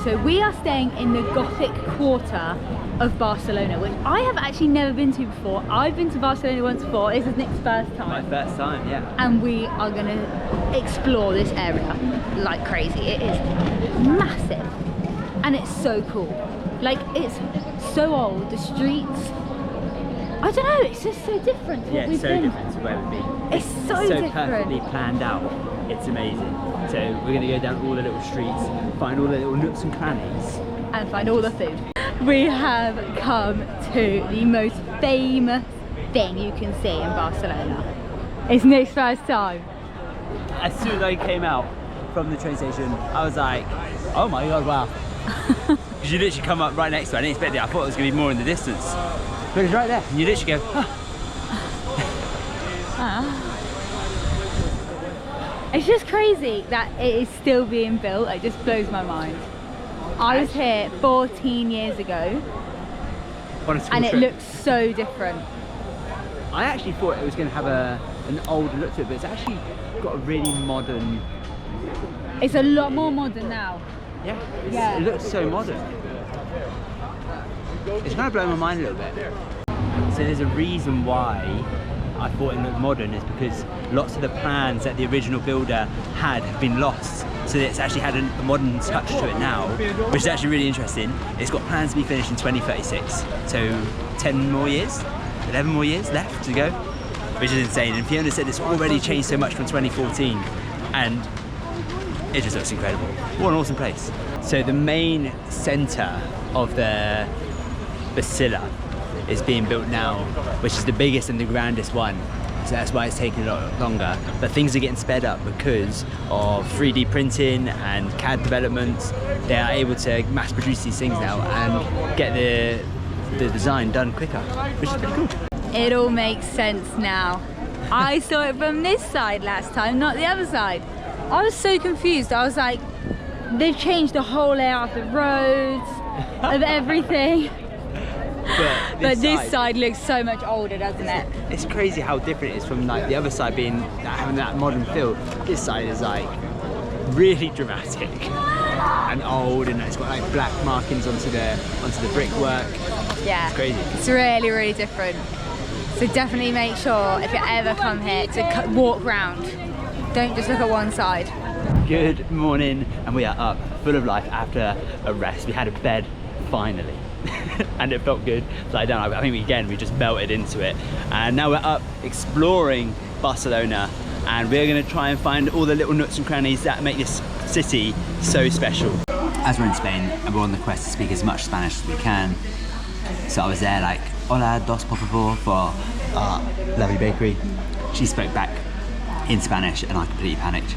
so we are staying in the Gothic Quarter of Barcelona, which I have actually never been to before. I've been to Barcelona once before. This is Nick's first time. My first time, yeah. And we are gonna explore this area like crazy. It is massive and it's so cool. Like, it's so old, the streets, I don't know, it's just so different to what we've been. Yeah, it's so different to where we've been. It's so different. Perfectly planned out. It's amazing. So we're gonna go down all the little streets, find all the little nooks and crannies. And find all the food. We have come to the most famous thing you can see in Barcelona. It's Nick's first time. As soon as I came out from the train station, I was like, oh my god, wow. Because you literally come up right next to it. I didn't expect it. I thought it was going to be more in the distance. But it's right there. And you literally go, huh. It's just crazy that it is still being built. It just blows my mind. I was here 14 years ago and it looks so different. I actually thought it was going to have an older look to it, but it's actually got a really modern... It's a lot more modern now. Yeah, it looks so modern. It's kind of blowing my mind a little bit. So there's a reason why I thought it looked modern, is because lots of the plans that the original builder had have been lost. So it's actually had a modern touch to it now, which is actually really interesting. It's got plans to be finished in 2036. So 10 more years, 11 more years left to go, which is insane. And Fiona said it's already changed so much from 2014. And it just looks incredible. What an awesome place. So the main centre of the Basilica is being built now, which is the biggest and the grandest one. So that's why it's taking a lot longer. But things are getting sped up because of 3D printing and CAD developments. They are able to mass produce these things now and get the design done quicker, which is pretty cool. It all makes sense now. I saw it from this side last time, not the other side. I was so confused. I was like, they've changed the whole layout of the roads, of everything. But this side looks so much older, doesn't it? It's crazy how different it is from like the other side being having that modern feel. This side is like really dramatic and old, and it's got like black markings onto the brickwork. Yeah, it's crazy. It's really, really different. So definitely make sure if you ever come here to walk round. Don't just look at one side. Good morning, and we are up, full of life after a rest. We had a bed finally. And it felt good to lie down. I think we just melted into it, and now we're up exploring Barcelona, and we're going to try and find all the little nooks and crannies that make this city so special. As we're in Spain and we're on the quest to speak as much Spanish as we can, so I was there like, hola, dos por favor, for our lovely bakery. She spoke back in Spanish and I completely panicked,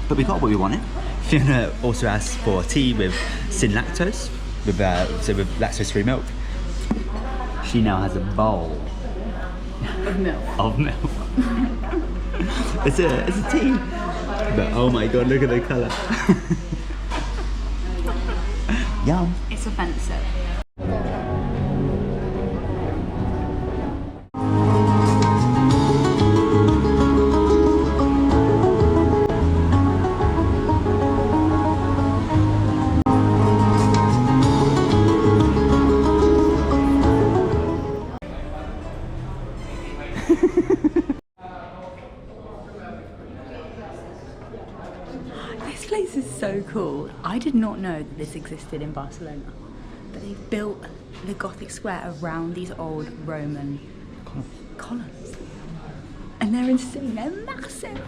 but we got what we wanted. Fiona also asked for tea with sin lactose, with lactose-free milk. She now has a bowl of milk. It's a tea, but oh my god, look at the colour. Yum. It's offensive. This place is so cool. I did not know that this existed in Barcelona, but they built the Gothic square around these old Roman columns. And they're insane, they're massive.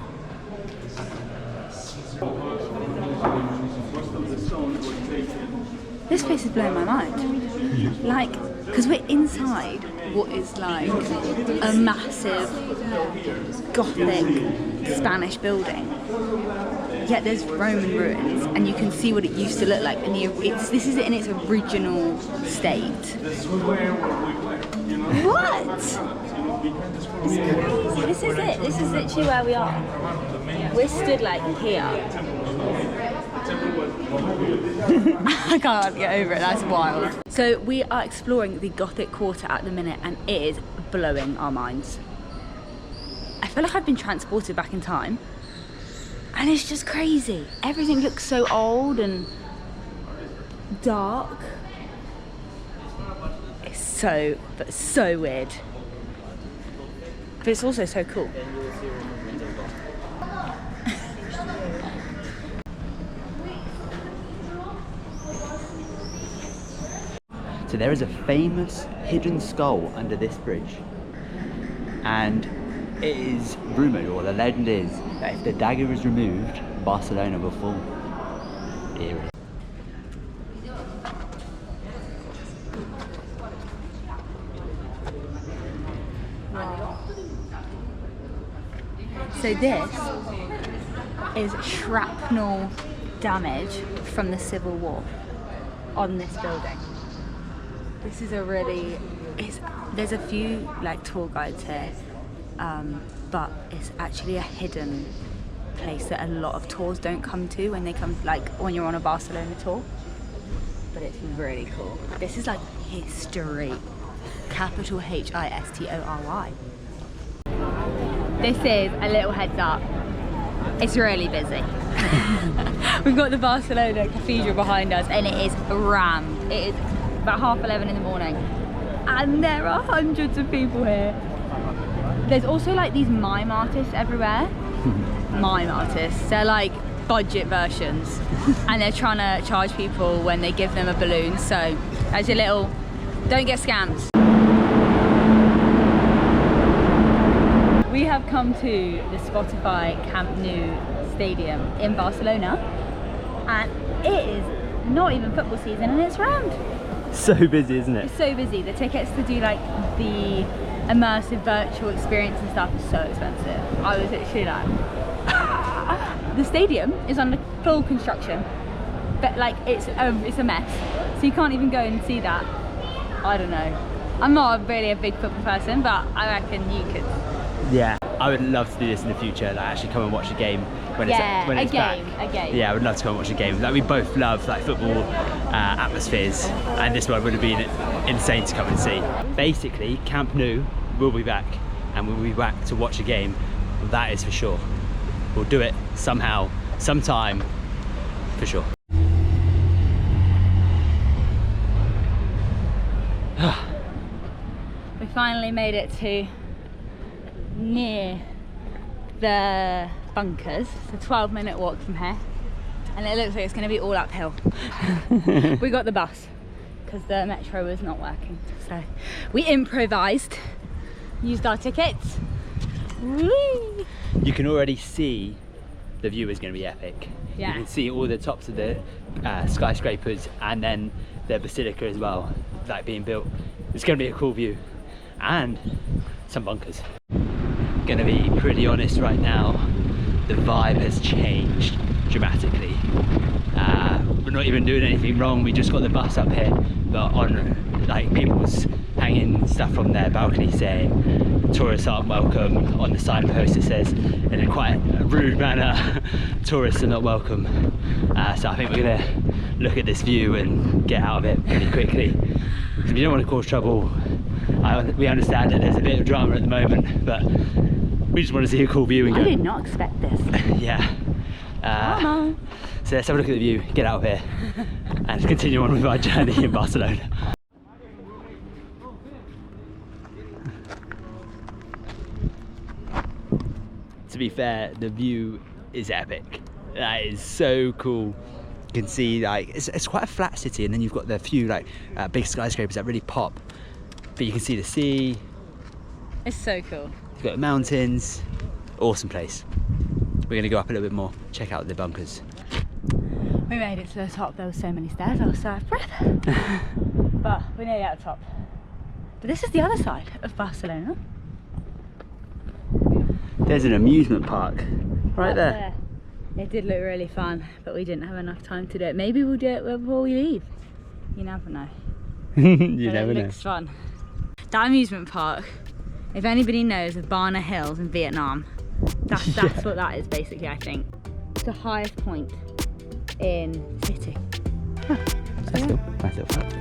This place is blowing my mind. Like, because we're inside what is like a massive Gothic Spanish building. Yet there's Roman ruins, and you can see what it used to look like. And this is it in its original state. What? This is it. This is literally where we are. We're stood like here. I can't get over it. That's wild. So we are exploring the Gothic Quarter at the minute, and it is blowing our minds. I feel like I've been transported back in time. And it's just crazy. Everything looks so old and dark. It's so weird. But it's also so cool. So there is a famous hidden skull under this bridge, and it is rumoured, or the legend is, that if the dagger is removed, Barcelona will fall. Here it is. So this is shrapnel damage from the Civil War on this building. This is a really, there's a few like tour guides here, but it's actually a hidden place that a lot of tours don't come to when they come, like when you're on a Barcelona tour. But it's really cool. This is like history, capital History. This is a little heads up. It's really busy. We've got the Barcelona Cathedral behind us and it is rammed. It is about 11:30 in the morning and there are hundreds of people here. There's also like these mime artists everywhere. Mime artists, they're like budget versions and they're trying to charge people when they give them a balloon. So as your little, don't get scammed. We have come to the Spotify Camp Nou stadium in Barcelona and it is not even football season and it's rammed. So busy, isn't it? It's so busy. The tickets to do like the immersive virtual experience and stuff is so expensive. I was literally like, the stadium is under full construction, but like it's a mess. So you can't even go and see that. I don't know. I'm not really a big football person, but I reckon you could. Yeah, I would love to do this in the future, like actually come and watch a game when it's back. A game. Yeah, I would love to come and watch a game. Like we both love like football atmospheres, and this one would have been insane to come and see. Basically, Camp Nou will be back, and we'll be back to watch a game. That is for sure. We'll do it somehow, sometime, for sure. We finally made it to near the bunkers. It's a 12-minute walk from here and it looks like it's going to be all uphill. We got the bus because the metro was not working, so we improvised, used our tickets. Whee! You can already see the view is going to be epic. Yeah. You can see all the tops of the skyscrapers and then the basilica as well, like being built. It's going to be a cool view and some bunkers. Gonna be pretty honest right now, the vibe has changed dramatically. We're not even doing anything wrong, we just got the bus up here, but on like people's hanging stuff from their balcony saying tourists aren't welcome. On the signpost it says in a quite rude manner, tourists are not welcome. So I think we're gonna look at this view and get out of it pretty quickly. Because we don't want to cause trouble. We understand that there's a bit of drama at the moment, but we just want to see a cool view and go. I did not expect this. Yeah. So let's have a look at the view, get out of here, and continue on with our journey in Barcelona. To be fair, the view is epic. That is so cool. You can see like it's quite a flat city, and then you've got the few like big skyscrapers that really pop. But you can see the sea. It's so cool. You've got the mountains. Awesome place. We're gonna go up a little bit more, check out the bunkers. We made it to the top. There were so many stairs, I was so out of breath. But we're nearly at the top. But this is the other side of Barcelona. There's an amusement park right there. It did look really fun, but we didn't have enough time to do it. Maybe we'll do it before we leave. You never know. You never know. It looks fun. That amusement park, if anybody knows of Barna Hills in Vietnam, that's what that is basically, I think. It's the highest point in the city. Huh. That's cool. Nice little park.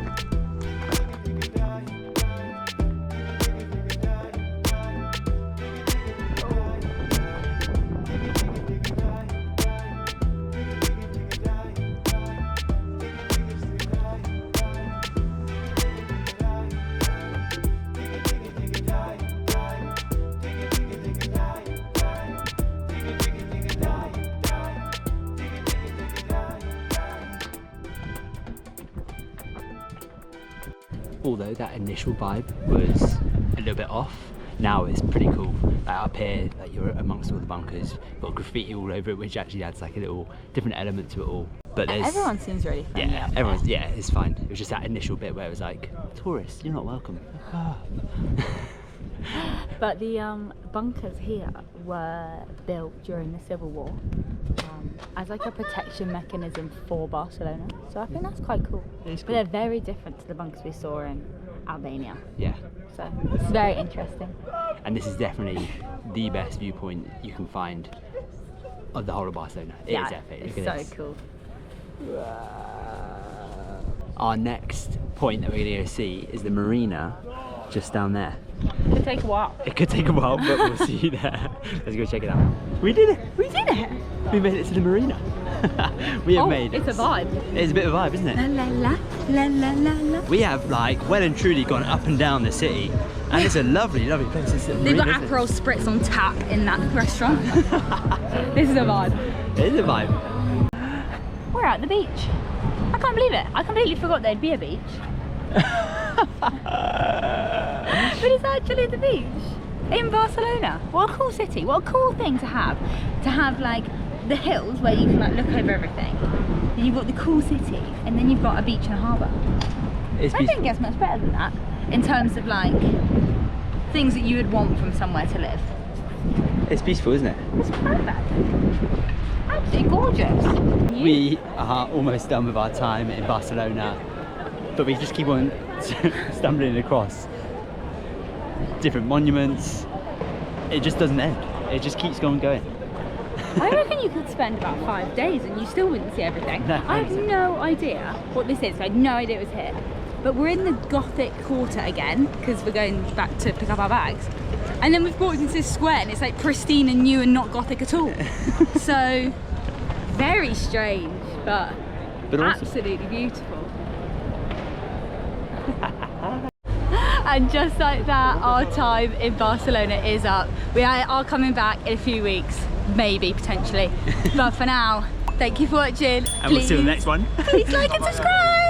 although that initial vibe was a little bit off, now it's pretty cool. Like up here, like you're amongst all the bunkers, got graffiti all over it, which actually adds like a little different element to it all. But there's, everyone seems really friendly. yeah, everyone's, yeah, it's fine. It was just that initial bit where it was like, tourists, you're not welcome. But the bunkers here were built during the Civil War as like a protection mechanism for Barcelona. So I think that's quite cool. It's cool. But they're very different to the bunkers we saw in Albania. Yeah. So it's very interesting. And this is definitely the best viewpoint you can find of the whole of Barcelona. It is epic. It's Look at so this. cool. Our next point that we're going to go see is the Marina, just down there. Could take a while. It could take a while, but we'll see you there. Let's go check it out. We did it! We did it! We made it to the Marina. We have made it. It's a vibe. It's a bit of a vibe, isn't it? La la la, la la la la. We have like well and truly gone up and down the city, and it's a lovely, lovely place. It's They've got Aperol Spritz on tap in that restaurant. This is a vibe. It is a vibe. We're at the beach. I can't believe it. I completely forgot there'd be a beach. But it's actually the beach in Barcelona. What a cool city. What a cool thing to have. To have like the hills where you can like look over everything. Then you've got the cool city, and then you've got a beach and a harbour. I don't think it gets much better than that in terms of like things that you would want from somewhere to live. It's peaceful, isn't it? It's perfect. Absolutely gorgeous. We are almost done with our time in Barcelona, but we just keep on stumbling across different monuments. It just doesn't end. It just keeps going. I reckon you could spend about 5 days and you still wouldn't see everything. No, I have no idea what this is. I had no idea it was here. But we're in the Gothic Quarter again because we're going back to pick up our bags. And then we've walked into this square and it's like pristine and new and not Gothic at all. So very strange, but awesome. Absolutely beautiful. And just like that, our time in Barcelona is up. We are coming back in a few weeks, maybe, potentially. But for now, thank you for watching. And we'll see you in the next one. Please like and subscribe.